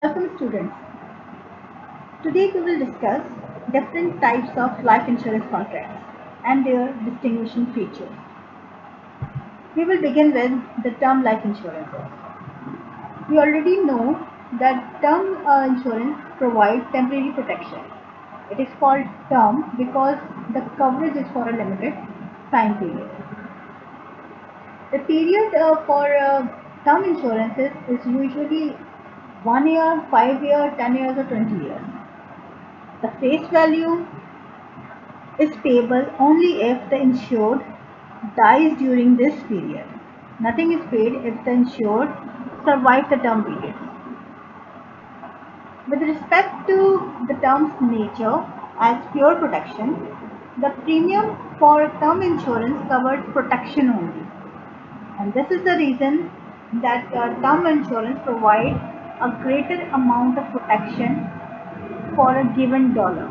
Welcome students. Today we will discuss different types of life insurance contracts and their distinguishing features. We will begin with the term life insurances. We already know that term insurance provides temporary protection. It is called term because the coverage is for a limited time period. The period for term insurances is usually 1 year, 5 year, 10 years or 20 years. The face value is payable only if the insured dies during this period. Nothing is paid if the insured survives the term period. With respect to the term's nature as pure protection, the premium for term insurance covers protection only. And this is the reason that term insurance provides a greater amount of protection for a given dollar.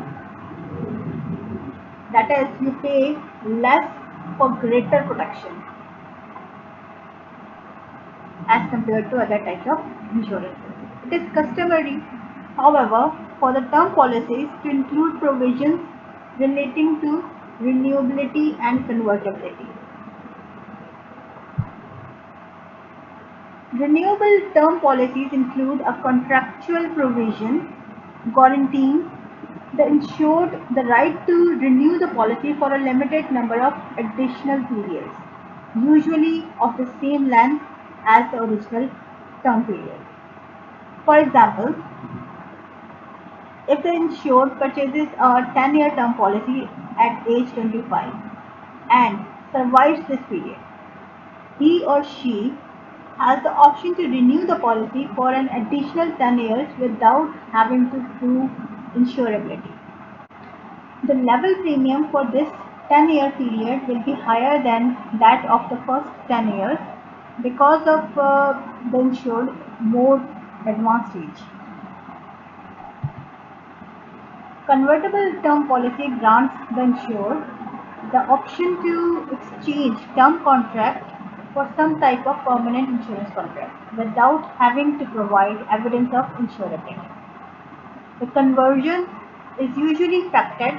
That is, you pay less for greater protection as compared to other types of insurances. It is customary, however, for the term policies to include provisions relating to renewability and convertibility. Renewable term policies include a contractual provision guaranteeing the insured the right to renew the policy for a limited number of additional periods, usually of the same length as the original term period. For example, if the insured purchases a 10-year term policy at age 25 and survives this period, he or she has the option to renew the policy for an additional 10 years without having to prove insurability. The level premium for this 10-year period will be higher than that of the first 10 years because of the insured more advanced age. Convertible term policy grants the insured the option to exchange term contract for some type of permanent insurance contract without having to provide evidence of insurability. The conversion is usually effected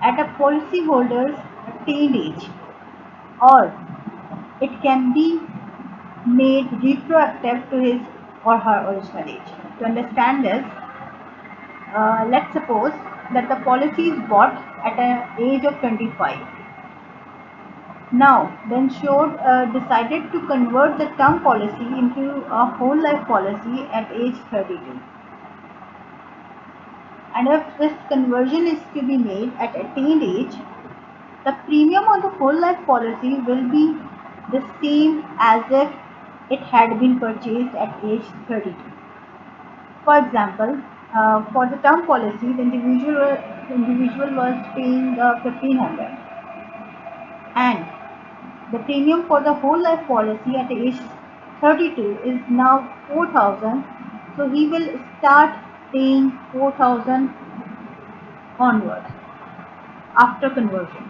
at a policyholder's attained age, or it can be made retroactive to his or her original age. To understand this, let's suppose that the policy is bought at an age of 25. Now, the insured decided to convert the term policy into a whole life policy at age 32. And if this conversion is to be made at attained age, the premium on the whole life policy will be the same as if it had been purchased at age 32. For example, for the term policy, the individual was paying 1500, and the premium for the whole life policy at age 32 is now 4000. So he will start paying 4000 onwards after conversion.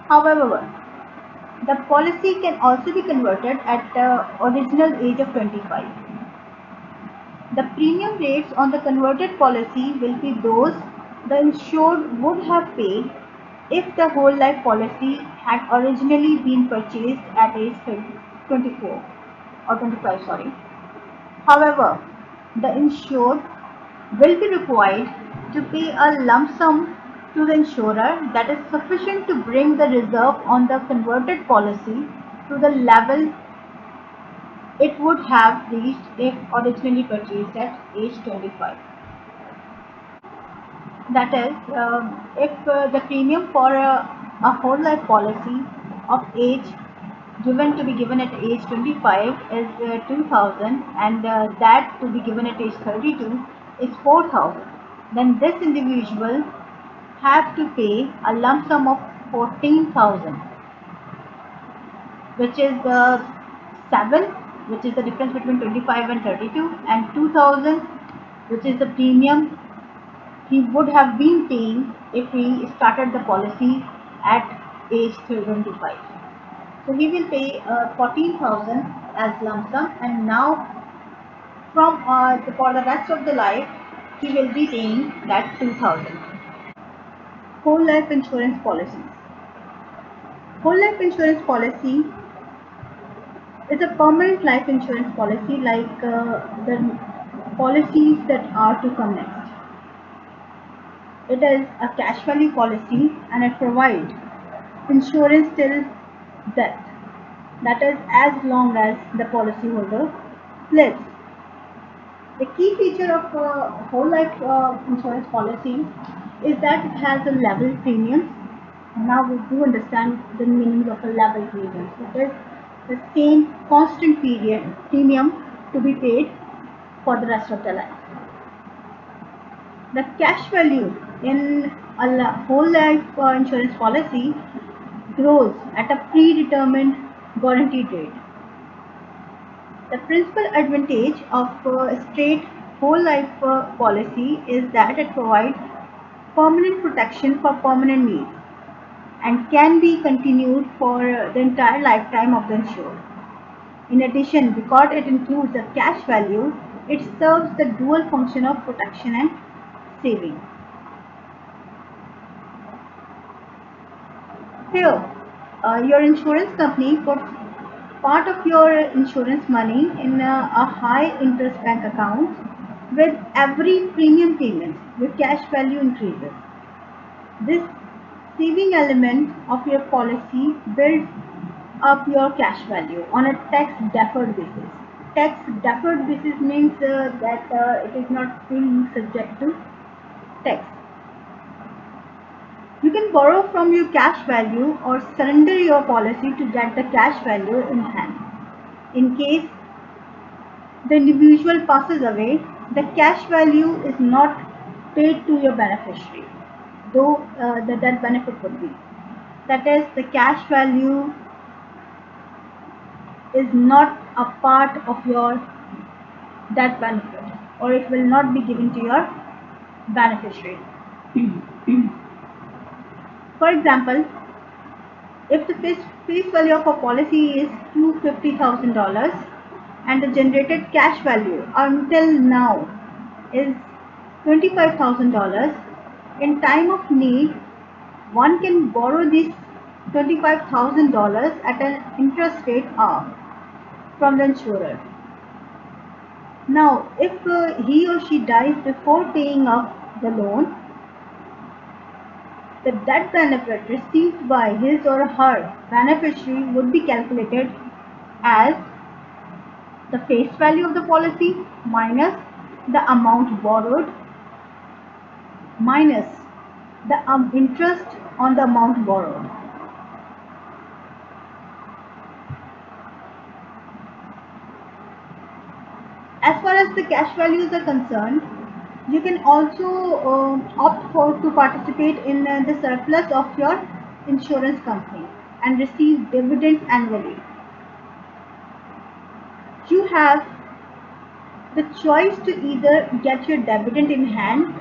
However, the policy can also be converted at the original age of 25. The premium rates on the converted policy will be those the insured would have paid if the whole life policy had originally been purchased at age 24 or 25, sorry. However, the insured will be required to pay a lump sum to the insurer that is sufficient to bring the reserve on the converted policy to the level it would have reached if originally purchased at age 25. That is, if the premium for a whole life policy of age given to be given at age 25 is 2000, and that to be given at age 32 is 4000, then this individual have to pay a lump sum of 14,000, which is 7, which is the difference between 25 and 32, and 2000, which is the premium he would have been paying if he started the policy at age 25. So he will pay 14,000 as lump sum, and now For the rest of the life, he will be paying that 2000. Whole life insurance policies. Whole life insurance policy is a permanent life insurance policy like the policies that are to come next. It is a cash value policy and it provides insurance till death. That is as long as the policyholder lives. The key feature of whole life insurance policy is that it has a level premium. Now we do understand the meaning of a level premium. It is the same constant premium to be paid for the rest of the life. The cash value in a whole life insurance policy grows at a predetermined guaranteed rate. The principal advantage of a straight whole life policy is that it provides permanent protection for permanent needs and can be continued for the entire lifetime of the insured. In addition, because it includes a cash value, it serves the dual function of protection and saving. Here, your insurance company puts part of your insurance money in a high interest bank account. With every premium payment, your cash value increases. This saving element of your policy builds up your cash value on a tax deferred basis. Tax deferred basis means that it is not being subject to tax. You can borrow from your cash value or surrender your policy to get the cash value in hand. In case the individual passes away, the cash value is not paid to your beneficiary, though the death benefit would be. That is, the cash value is not a part of your death benefit, or it will not be given to your beneficiary. For example, if the face value of a policy is $250,000 and the generated cash value until now is $25,000, in time of need, one can borrow this $25,000 at an interest rate from the insurer. Now, if he or she dies before paying off the loan, the death benefit received by his or her beneficiary would be calculated as the face value of the policy minus the amount borrowed minus the interest on the amount borrowed. As far as the cash values are concerned, you can also opt for to participate in the surplus of your insurance company and receive dividends annually. You have the choice to either get your dividend in hand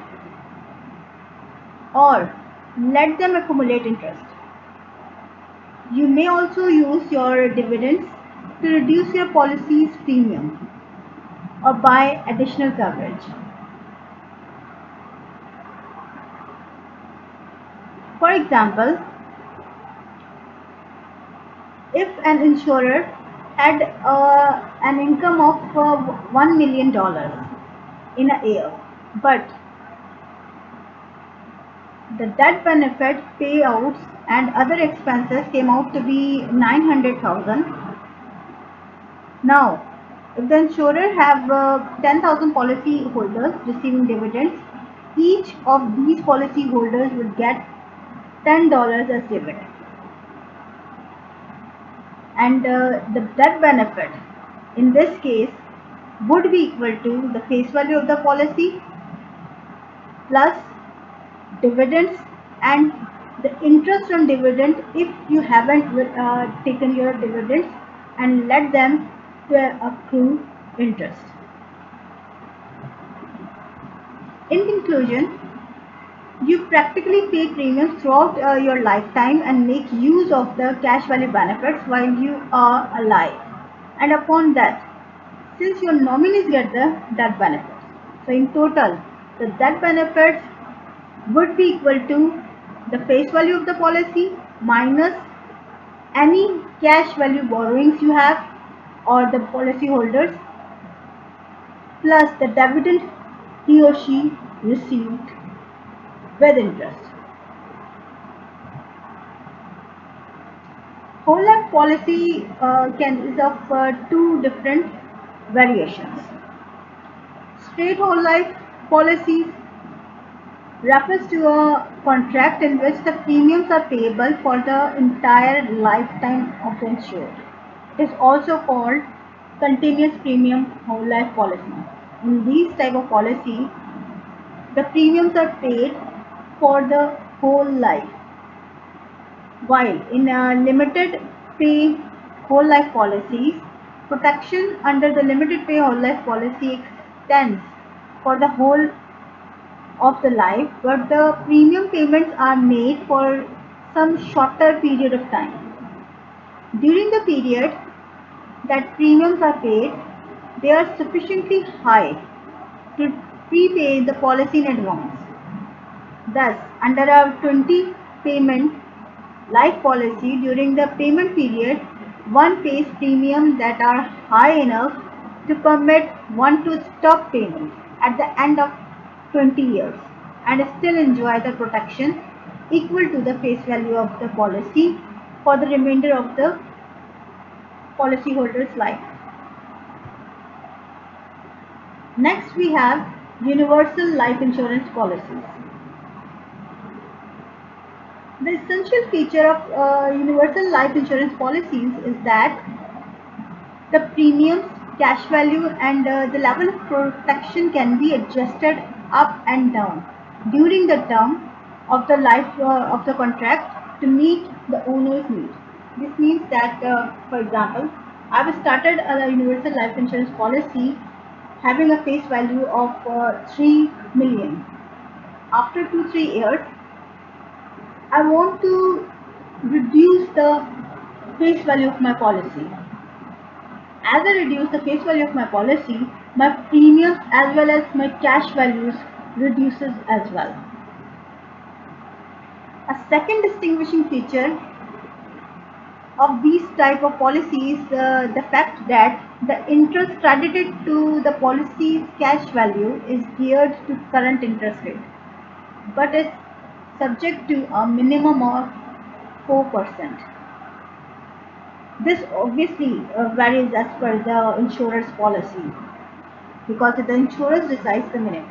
or let them accumulate interest. You may also use your dividends to reduce your policy's premium or buy additional coverage. For example, if an insurer had an income of $1 million in a year, but the death benefit payouts and other expenses came out to be 900,000. Now, if the insurer have 10,000 policy holders receiving dividends, each of these policy holders would get $10 as dividend. And the death benefit in this case would be equal to the face value of the policy plus dividends and the interest on dividend if you haven't taken your dividends and let them to accrue interest. In conclusion, you practically pay premiums throughout your lifetime and make use of the cash value benefits while you are alive, and upon death, since your nominees get the death benefits. So in total, the death benefits would be equal to the face value of the policy minus any cash value borrowings you have or the policy holders plus the dividend he or she received with interest. Whole life policy is of two different variations. Straight whole life policy refers to a contract in which the premiums are payable for the entire lifetime of the insured. It is also called continuous premium whole life policy. In these type of policy, the premiums are paid for the whole life. While in a limited pay whole life policies, protection under the limited pay whole life policy extends for the whole of the life, but the premium payments are made for some shorter period of time. During the period that premiums are paid, they are sufficiently high to prepay the policy in advance. Thus, under a 20 payment life policy, during the payment period, one pays premiums that are high enough to permit one to stop payment at the end of 20 years and still enjoy the protection equal to the face value of the policy for the remainder of the policyholder's life. Next, we have universal life insurance policies. The essential feature of universal life insurance policies is that the premiums, cash value, and the level of protection can be adjusted up and down during the term of the life of the contract to meet the owner's need. This means that, for example, I have started a universal life insurance policy having a face value of 3 million. After 2-3 years, I want to reduce the face value of my policy. As I reduce the face value of my policy, my premiums as well as my cash values reduces as well. A second distinguishing feature of these type of policies is the fact that the interest credited to the policy's cash value is geared to current interest rate, but is subject to a minimum of 4%. This obviously varies as per the insurer's policy because the insurer decides the minimum.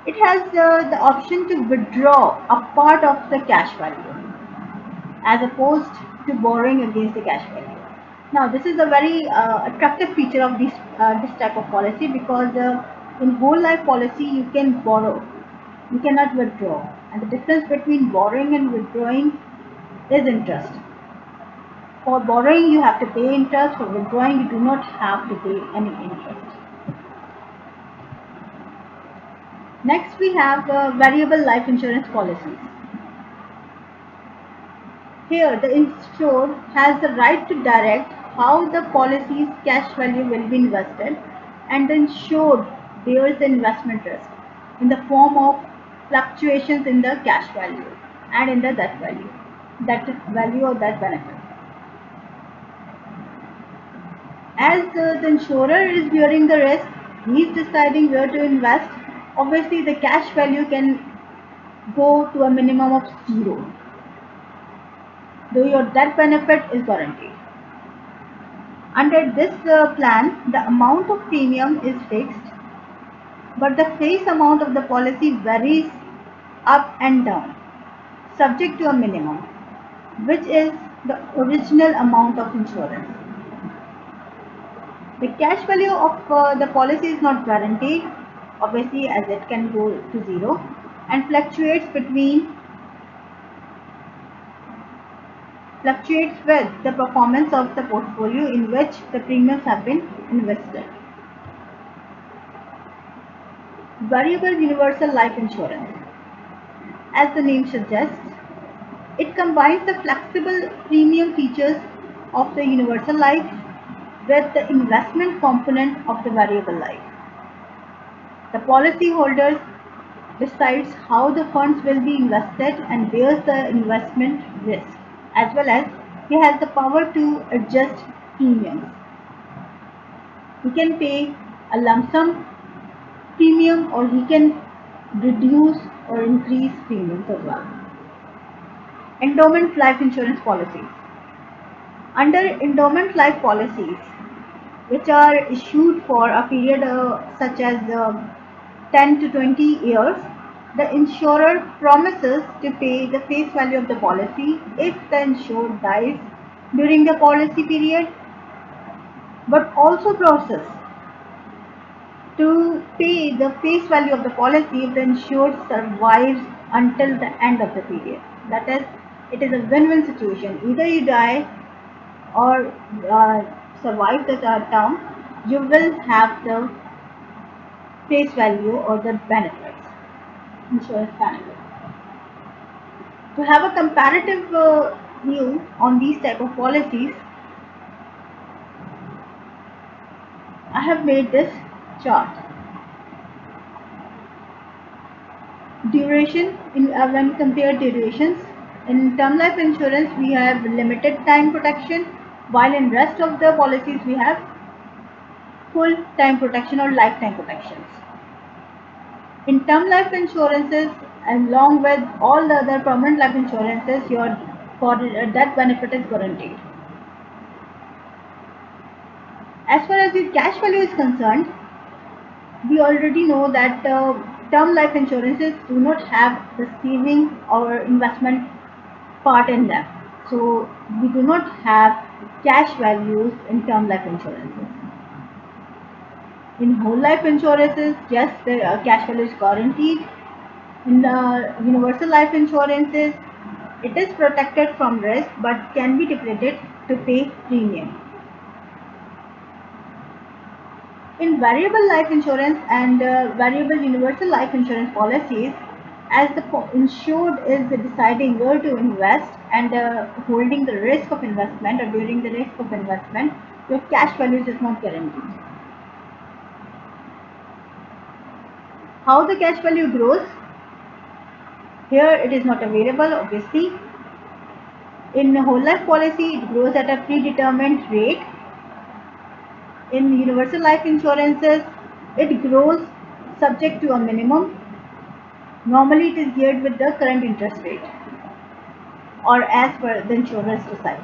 It has the option to withdraw a part of the cash value as opposed to borrowing against the cash value. Now, this is a very attractive feature of this type of policy because in whole life policy you can borrow, you cannot withdraw, and the difference between borrowing and withdrawing is interest. For borrowing you have to pay interest, for withdrawing you do not have to pay any interest. Next, we have variable life insurance policies. Here, the insured has the right to direct how the policy's cash value will be invested, and the insured bears the investment risk in the form of fluctuations in the cash value and in the death value or death benefit. As the insurer is bearing the risk, he is deciding where to invest. Obviously, the cash value can go to a minimum of 0, though your death benefit is guaranteed. Under this plan, the amount of premium is fixed, but the face amount of the policy varies up and down, subject to a minimum, which is the original amount of insurance. The cash value of the policy is not guaranteed, obviously, as it can go to 0 and fluctuates with the performance of the portfolio in which the premiums have been invested. Variable universal life insurance. As the name suggests, it combines the flexible premium features of the universal life with the investment component of the variable life. The policyholder decides how the funds will be invested and bears the investment risk, as well as he has the power to adjust premiums. He can pay a lump sum premium or he can reduce or increase premiums as well. Endowment life insurance policies. Under endowment life policies, which are issued for a period such as 10 to 20 years, the insurer promises to pay the face value of the policy if the insured dies during the policy period, but also promises to pay the face value of the policy if the insured survives until the end of the period. That is, it is a win-win situation. Either you die or survive the term, you will have the face value or the benefits, insurance benefits. To have a comparative view on these type of policies, I have made this chart. Duration, when we compare durations, in term life insurance we have limited time protection, while in rest of the policies we have full time protection or lifetime protections. In term life insurances, along with all the other permanent life insurances, your death benefit is guaranteed. As far as the cash value is concerned, we already know that term life insurances do not have the saving or investment part in them. So we do not have cash values in term life insurances. In whole life insurances, yes, the cash value is guaranteed. In the universal life insurances, it is protected from risk but can be depleted to pay premium. In variable life insurance and variable universal life insurance policies, as the insured is deciding where to invest and holding the risk of investment or bearing the risk of investment, your cash values is not guaranteed. How the cash value grows? Here it is not available, obviously. In whole life policy, it grows at a predetermined rate. In universal life insurances, it grows subject to a minimum. Normally it is geared with the current interest rate or as per the insurers decide.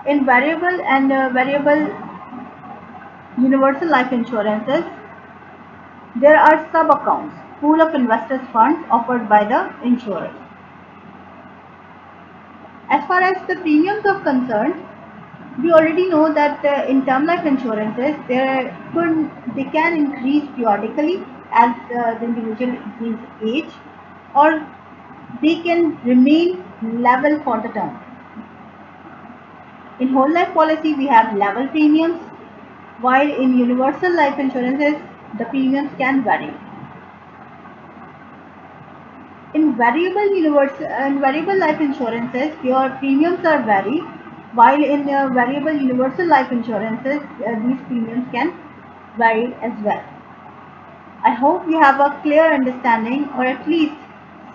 In variable and variable universal life insurances, there are sub-accounts, pool of investors funds offered by the insurer. As far as the premiums are concerned, we already know that in term life insurances, they can increase periodically as the individual increases age, or they can remain level for the term. In whole life policy, we have level premiums, while in universal life insurances, the premiums can vary. In variable life insurances, your premiums are vary, while in variable universal life insurances, these premiums can vary as well. I hope you have a clear understanding or at least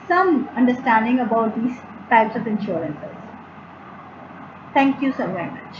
some understanding about these types of insurances. Thank you so very much.